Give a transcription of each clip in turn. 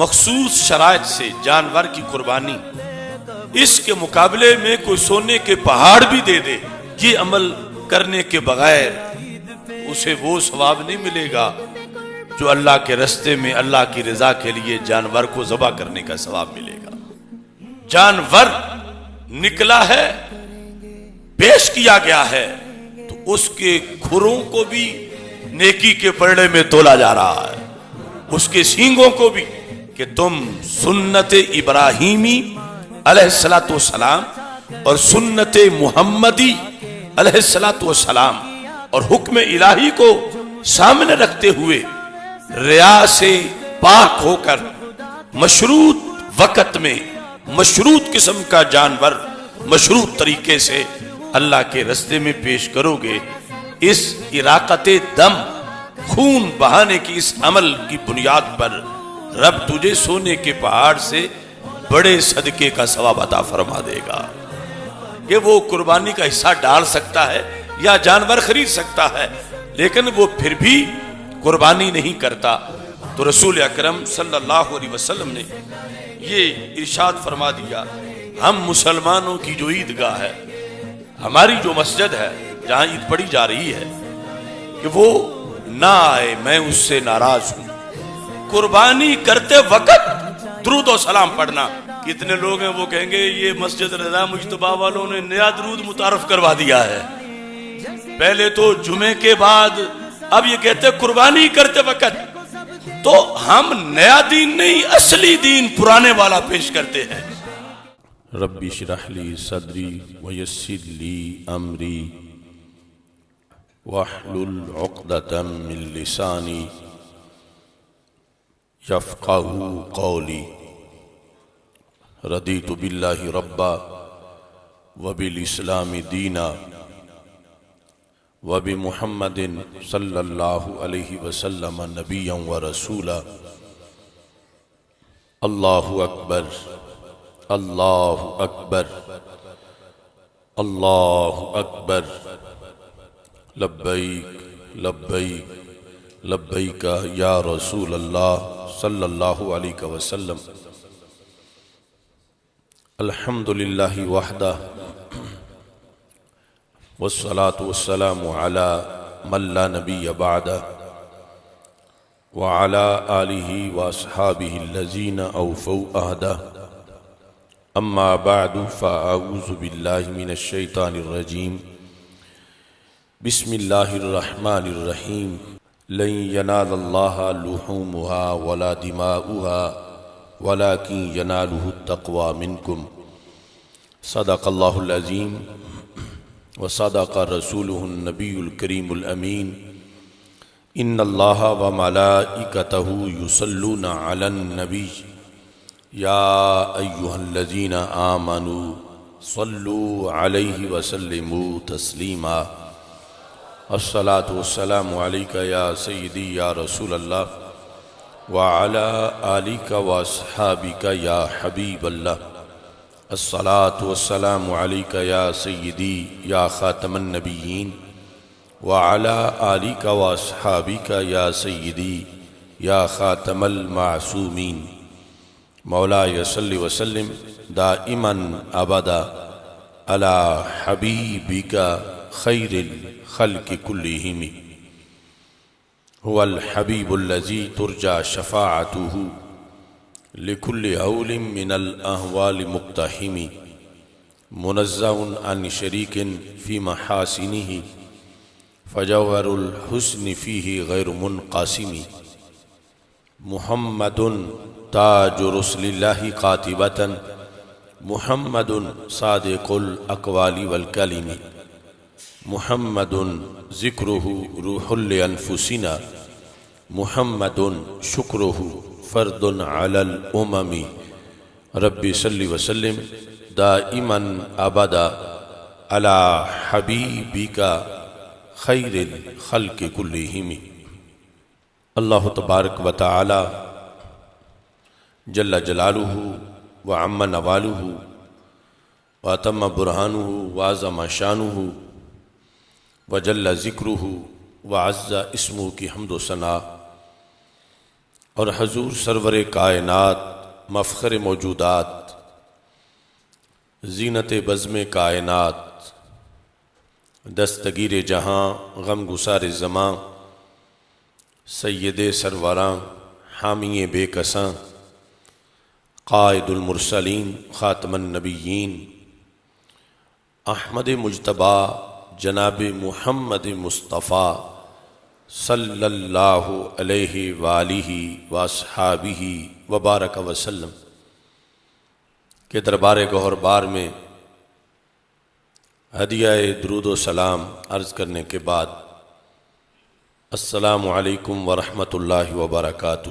مخصوص شرائط سے جانور کی قربانی اس کے مقابلے میں کوئی سونے کے پہاڑ بھی دے دے، یہ عمل کرنے کے بغیر اسے وہ ثواب نہیں ملے گا جو اللہ کے رستے میں اللہ کی رضا کے لیے جانور کو ذبح کرنے کا ثواب ملے گا۔ جانور نکلا ہے، پیش کیا گیا ہے، تو اس کے کھروں کو بھی نیکی کے پلڑے میں تولا جا رہا ہے، اس کے سینگوں کو بھی، کہ تم سنت ابراہیمی علیہ السلام اور سنت محمدی علیہ السلام اور حکم الہی کو سامنے رکھتے ہوئے ریا سے پاک ہو کر مشروط وقت میں مشروط قسم کا جانور مشروط طریقے سے اللہ کے رستے میں پیش کرو گے، اس اراقت دم خون بہانے کی اس عمل کی بنیاد پر رب تجھے سونے کے پہاڑ سے بڑے صدقے کا ثواب عطا فرما دے گا۔ کہ وہ قربانی کا حصہ ڈال سکتا ہے یا جانور خرید سکتا ہے، لیکن وہ پھر بھی قربانی نہیں کرتا، تو رسول اکرم صلی اللہ علیہ وسلم نے یہ ارشاد فرما دیا، ہم مسلمانوں کی جو عیدگاہ ہے، ہماری جو مسجد ہے جہاں عید پڑھی جا رہی ہے، کہ وہ نہ آئے، میں اس سے ناراض ہوں۔ قربانی کرتے وقت درود و سلام پڑھنا، کتنے لوگ ہیں وہ کہیں گے یہ مسجد رضا مجتبیٰ والوں نے نیا درود متعارف کروا دیا ہے، پہلے تو جمعے کے بعد، اب یہ کہتے قربانی کرتے وقت، تو ہم نیا دین نہیں اصلی دین پرانے والا پیش کرتے ہیں۔ ربی اشرح لی صدری ویسر لی امری واحلل عقدۃ من لسانی یفقہوا قولی۔ رضیت باللہ ربا وبالاسلام دینا وبمحمد صلی اللہ علیہ وسلم نبیا ورسولا۔ اللہ اکبر، اللہ اکبر، اللہ اکبر، لبیک لبیک لبیک یا رسول اللہ صلی اللہ علیہ وسلم۔ الحمدللہ وحدہ والصلاة والسلام على من لا نبی بعدہ وعلى آلہ واصحابہ الذین اوفوا عہدہ، اما بعد فاعوذ باللہ من الشیطان الرجیم، بسم اللہ الرحمن الرحیم۔ لن ینال اللہ لحومها ولا دماؤها ولكن يناله التقوى منكم۔ صدق اللہ العظیم وصدق رسوله النبی الکریم الامین۔ ان اللہ وملائکتہ یصلون علی النبی یا ایہا الذین آمنوا صلوا علیہ وسلموا تسلیما۔ الصلاة والسلام علیک یا سیدی یا رسول اللہ وعلى آلک واصحابک یا حبیب اللہ۔ الصلاة والسلام علیک یا سیدی یا خاتم النبیین وعلى آلک واصحابک یا سیدی یا خاتم المعصومین۔ مولاي صل وسلم دائما ابدا علی حبیبک خیر الخلق کلہم۔ هو الحبیب الذی ترجى شفاعته لكل هول من الأهوال مقتحم، منزه عن شريك في محاسنه فجوهر الحسن فيه غير منقسم۔ محمد تاج رسل الله قاتبة، محمد صادق الأقوال والكلم، محمد ذکرہ روح لأنفسنا، محمد شکرہ فرد علی الامم۔ ربی صلی وسلم دائما ابدا علی حبیبک خیر الخلق کلہم۔ اللہ تبارک و تعالی جل جلالہ وعم نوالہ واتم برہانہ وعظم شانہ وجل ذکرہ وعز اسمہ کی حمد و ثنا اور حضور سرور کائنات مفخر موجودات زینت بزم کائنات دستگیر جہاں غم گسار زماں سید سروراں حامی بے کساں قائد المرسلین خاتم النبیین احمد مجتبیٰ جناب محمد مصطفیٰ صلی اللہ علیہ وآلہ واصحابہ وبارک وسلم کے دربار گوہر بار میں ہدیہ درود و سلام عرض کرنے کے بعد السلام علیکم ورحمۃ اللہ وبرکاتہ۔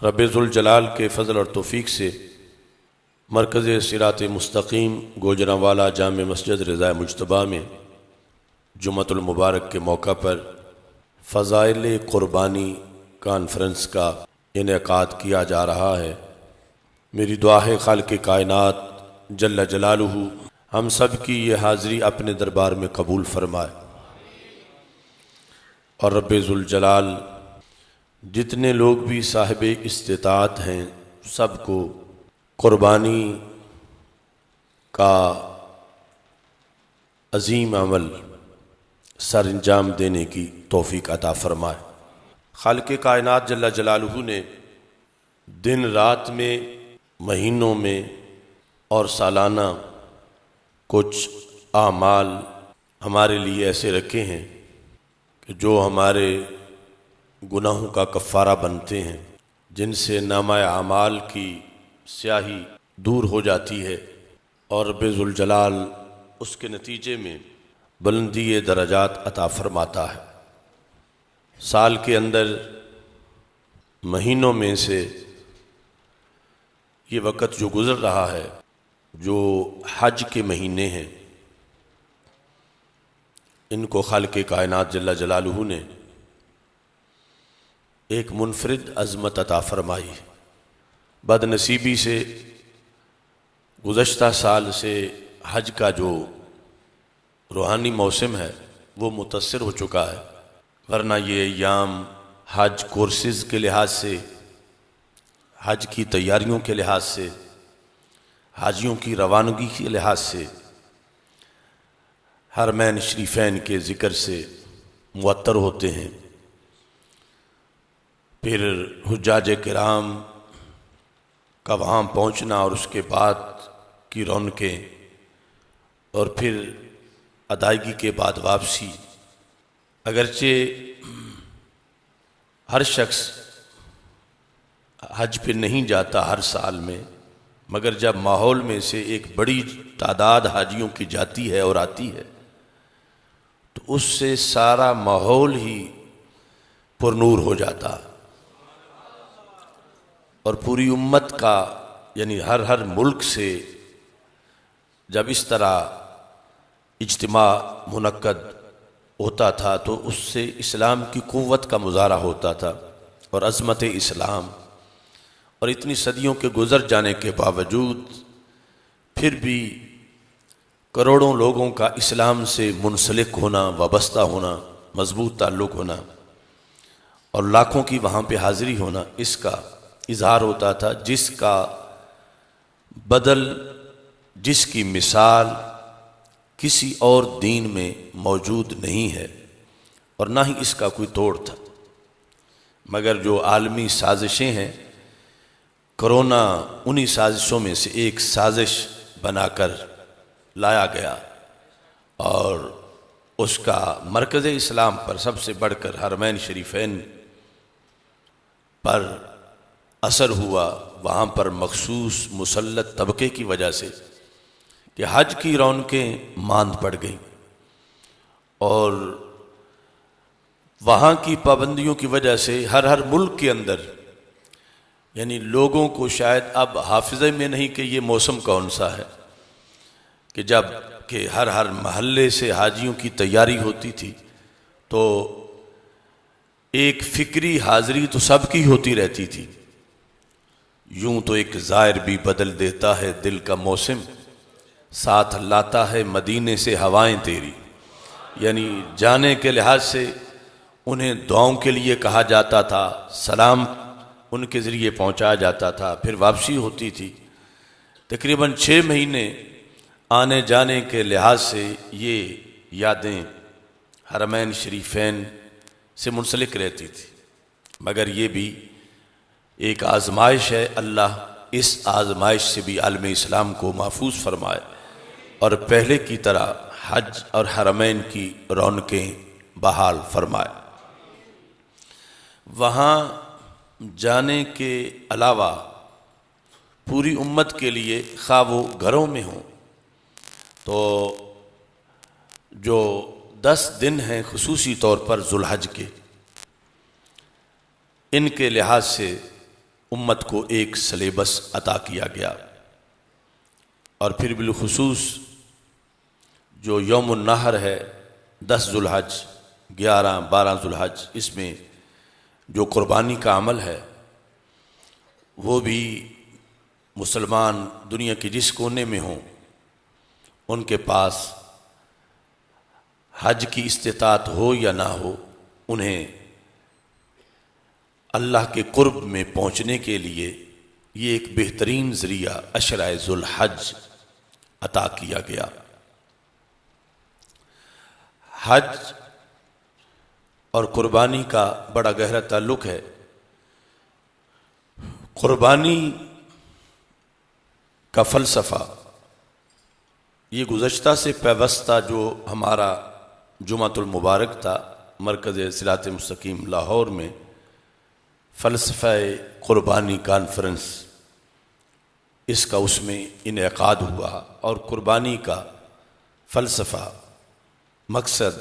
رب ذوالجلال کے فضل اور توفیق سے مرکز صراط مستقیم گوجرانوالا جامع مسجد رضا مجتبیٰ میں جمعۃ المبارک کے موقع پر فضائل قربانی کانفرنس کا انعقاد کیا جا رہا ہے۔ میری دعا ہے خالق کائنات جل جلالہ ہم سب کی یہ حاضری اپنے دربار میں قبول فرمائے، اور رب ذوالجلال جتنے لوگ بھی صاحب استطاعت ہیں سب کو قربانی کا عظیم عمل سر انجام دینے کی توفیق عطا فرمائے۔ خالق کائنات جل جلالہ نے دن رات میں، مہینوں میں اور سالانہ کچھ اعمال ہمارے لیے ایسے رکھے ہیں کہ جو ہمارے گناہوں کا کفارہ بنتے ہیں، جن سے نامہ اعمال کی سیاہی دور ہو جاتی ہے، اور رب ذوالجلال اس کے نتیجے میں بلندی درجات عطا فرماتا ہے۔ سال کے اندر مہینوں میں سے یہ وقت جو گزر رہا ہے، جو حج کے مہینے ہیں، ان کو خالق کائنات جل جلالہ نے ایک منفرد عظمت عطا فرمائی۔ بد نصیبی سے گزشتہ سال سے حج کا جو روحانی موسم ہے وہ متاثر ہو چکا ہے، ورنہ یہ ایام حج کورسز کے لحاظ سے، حج کی تیاریوں کے لحاظ سے، حاجیوں کی روانگی کے لحاظ سے، حرمین شریفین کے ذکر سے معطر ہوتے ہیں۔ پھر حجاج کرام کا وہاں پہنچنا اور اس کے بعد کی رونقیں، اور پھر ادائیگی کے بعد واپسی۔ اگرچہ ہر شخص حج پہ نہیں جاتا ہر سال میں، مگر جب ماحول میں سے ایک بڑی تعداد حاجیوں کی جاتی ہے اور آتی ہے تو اس سے سارا ماحول ہی پرنور ہو جاتا، اور پوری امت کا، یعنی ہر ملک سے جب اس طرح اجتماع منعقد ہوتا تھا تو اس سے اسلام کی قوت کا مظاہرہ ہوتا تھا اور عظمت اسلام، اور اتنی صدیوں کے گزر جانے کے باوجود پھر بھی کروڑوں لوگوں کا اسلام سے منسلک ہونا، وابستہ ہونا، مضبوط تعلق ہونا، اور لاکھوں کی وہاں پہ حاضری ہونا، اس کا اظہار ہوتا تھا، جس کا بدل، جس کی مثال کسی اور دین میں موجود نہیں ہے، اور نہ ہی اس کا کوئی توڑ تھا۔ مگر جو عالمی سازشیں ہیں، کرونا انہی سازشوں میں سے ایک سازش بنا کر لایا گیا، اور اس کا مرکز اسلام پر سب سے بڑھ کر حرمین شریفین پر اثر ہوا۔ وہاں پر مخصوص مسلط طبقے کی وجہ سے کہ حج کی رونقیں ماند پڑ گئیں، اور وہاں کی پابندیوں کی وجہ سے ہر ملک کے اندر، یعنی لوگوں کو شاید اب حافظے میں نہیں کہ یہ موسم کون سا ہے، کہ جب کہ ہر محلے سے حاجیوں کی تیاری ہوتی تھی تو ایک فکری حاضری تو سب کی ہوتی رہتی تھی۔ یوں تو ایک زائر بھی بدل دیتا ہے دل کا موسم، ساتھ لاتا ہے مدینے سے ہوائیں تیری، یعنی جانے کے لحاظ سے انہیں دعاؤں کے لیے کہا جاتا تھا، سلام ان کے ذریعے پہنچایا جاتا تھا، پھر واپسی ہوتی تھی۔ تقریباً 6 مہینے آنے جانے کے لحاظ سے یہ یادیں حرمین شریفین سے منسلک رہتی تھی، مگر یہ بھی ایک آزمائش ہے۔ اللہ اس آزمائش سے بھی عالم اسلام کو محفوظ فرمائے اور پہلے کی طرح حج اور حرمین کی رونقیں بحال فرمائے۔ وہاں جانے کے علاوہ پوری امت کے لیے، خواہ وہ گھروں میں ہوں، تو جو 10 دن ہیں خصوصی طور پر ذوالحج کے، ان کے لحاظ سے امت کو ایک سلیبس عطا کیا گیا، اور پھر بالخصوص جو یوم النحر ہے 10 ذوالحج، 11 12 ذوالحج، اس میں جو قربانی کا عمل ہے وہ بھی مسلمان دنیا کے جس کونے میں ہوں ان کے پاس حج کی استطاعت ہو یا نہ ہو، انہیں اللہ کے قرب میں پہنچنے کے لیے یہ ایک بہترین ذریعہ عشرہ ذوالحج عطا کیا گیا۔ حج اور قربانی کا بڑا گہرا تعلق ہے۔ قربانی کا فلسفہ یہ گزشتہ سے پیوستہ جو ہمارا جمعۃ المبارک تھا مرکز صراط مستقیم لاہور میں فلسفہ قربانی کانفرنس، اس کا اس میں انعقاد ہوا، اور قربانی کا فلسفہ، مقصد،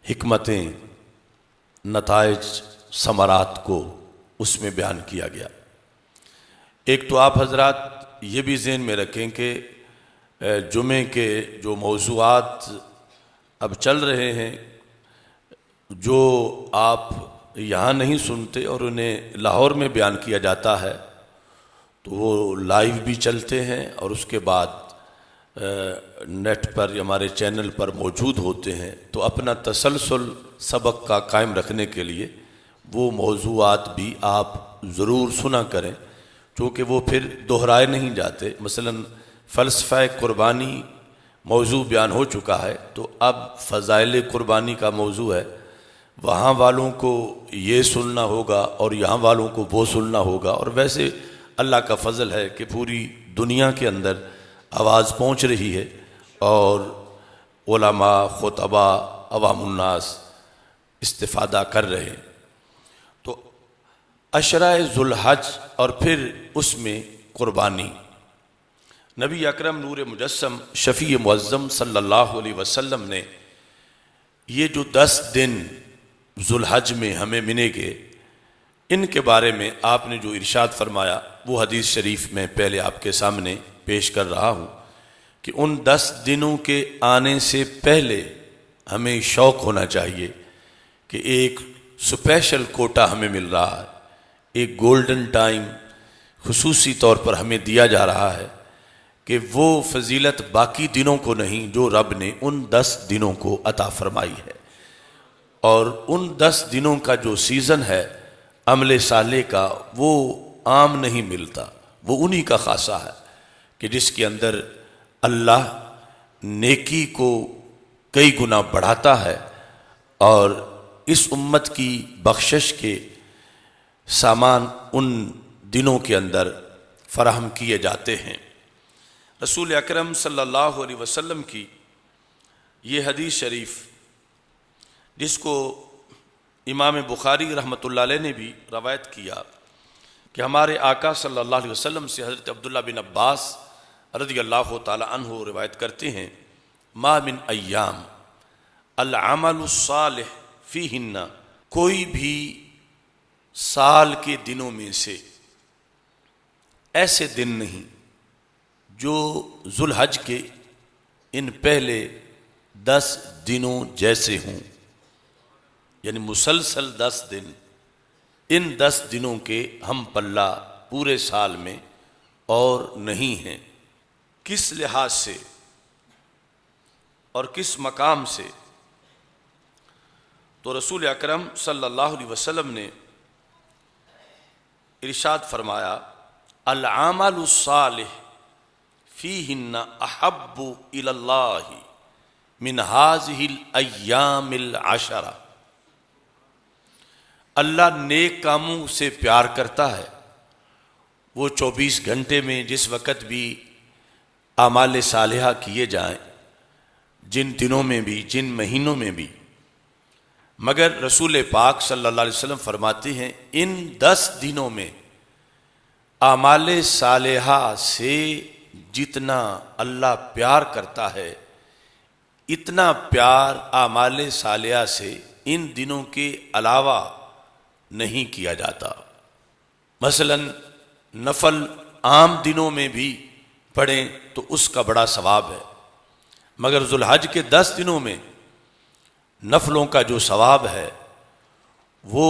حکمتیں، نتائج، ثمرات کو اس میں بیان کیا گیا۔ ایک تو آپ حضرات یہ بھی ذہن میں رکھیں کہ جمعے کے جو موضوعات اب چل رہے ہیں، جو آپ یہاں نہیں سنتے اور انہیں لاہور میں بیان کیا جاتا ہے، تو وہ لائیو بھی چلتے ہیں اور اس کے بعد نیٹ پر یا ہمارے چینل پر موجود ہوتے ہیں۔ تو اپنا تسلسل سبق کا قائم رکھنے کے لیے وہ موضوعات بھی آپ ضرور سنا کریں، چونکہ وہ پھر دہرائے نہیں جاتے۔ مثلا فلسفہ قربانی موضوع بیان ہو چکا ہے، تو اب فضائل قربانی کا موضوع ہے، وہاں والوں کو یہ سننا ہوگا اور یہاں والوں کو وہ سننا ہوگا۔ اور ویسے اللہ کا فضل ہے کہ پوری دنیا کے اندر آواز پہنچ رہی ہے، اور علماء، خطباء، عوام الناس استفادہ کر رہے ہیں۔ تو عشرہ ذوالحج اور پھر اس میں قربانی، نبی اکرم نور مجسم شفیع معظم صلی اللہ علیہ وسلم نے یہ جو 10 دن ذوالحج میں ہمیں ملیں گے، ان کے بارے میں آپ نے جو ارشاد فرمایا وہ حدیث شریف میں پہلے آپ کے سامنے پیش کر رہا ہوں کہ ان 10 دنوں کے آنے سے پہلے ہمیں شوق ہونا چاہیے کہ ایک سپیشل کوٹا ہمیں مل رہا ہے، ایک گولڈن ٹائم خصوصی طور پر ہمیں دیا جا رہا ہے کہ وہ فضیلت باقی دنوں کو نہیں جو رب نے ان 10 دنوں کو عطا فرمائی ہے۔ اور ان 10 دنوں کا جو سیزن ہے عمل صالح کا، وہ عام نہیں ملتا، وہ انہی کا خاصہ ہے کہ جس کے اندر اللہ نیکی کو کئی گنا بڑھاتا ہے اور اس امت کی بخشش کے سامان ان دنوں کے اندر فراہم کیے جاتے ہیں۔ رسول اکرم صلی اللہ علیہ وسلم کی یہ حدیث شریف، جس کو امام بخاری رحمۃ اللہ علیہ نے بھی روایت کیا کہ ہمارے آقا صلی اللہ علیہ وسلم سے حضرت عبداللہ بن عباس رضی اللہ تعالی عنہ روایت کرتے ہیں، ما من ایام العمل الصالح فیہن، کوئی بھی سال کے دنوں میں سے ایسے دن نہیں جو ذوالحج کے ان پہلے 10 دنوں جیسے ہوں، یعنی مسلسل 10 دن، ان 10 دنوں کے ہم پلہ پورے سال میں اور نہیں ہیں۔ کس لحاظ سے اور کس مقام سے؟ تو رسول اکرم صلی اللہ علیہ وسلم نے ارشاد فرمایا العمل الصالح فیہن احب الی اللہ من ہذہ الایام العشرہ، اللہ نیک کاموں سے پیار کرتا ہے، وہ 24 گھنٹے میں جس وقت بھی اعمال صالحہ کیے جائیں، جن دنوں میں بھی جن مہینوں میں بھی، مگر رسول پاک صلی اللہ علیہ وسلم فرماتے ہیں ان 10 دنوں میں اعمال صالحہ سے جتنا اللہ پیار کرتا ہے اتنا پیار اعمال صالحہ سے ان دنوں کے علاوہ نہیں کیا جاتا۔ مثلا نفل عام دنوں میں بھی پڑھیں تو اس کا بڑا ثواب ہے، مگر ذوالحج کے 10 دنوں میں نفلوں کا جو ثواب ہے وہ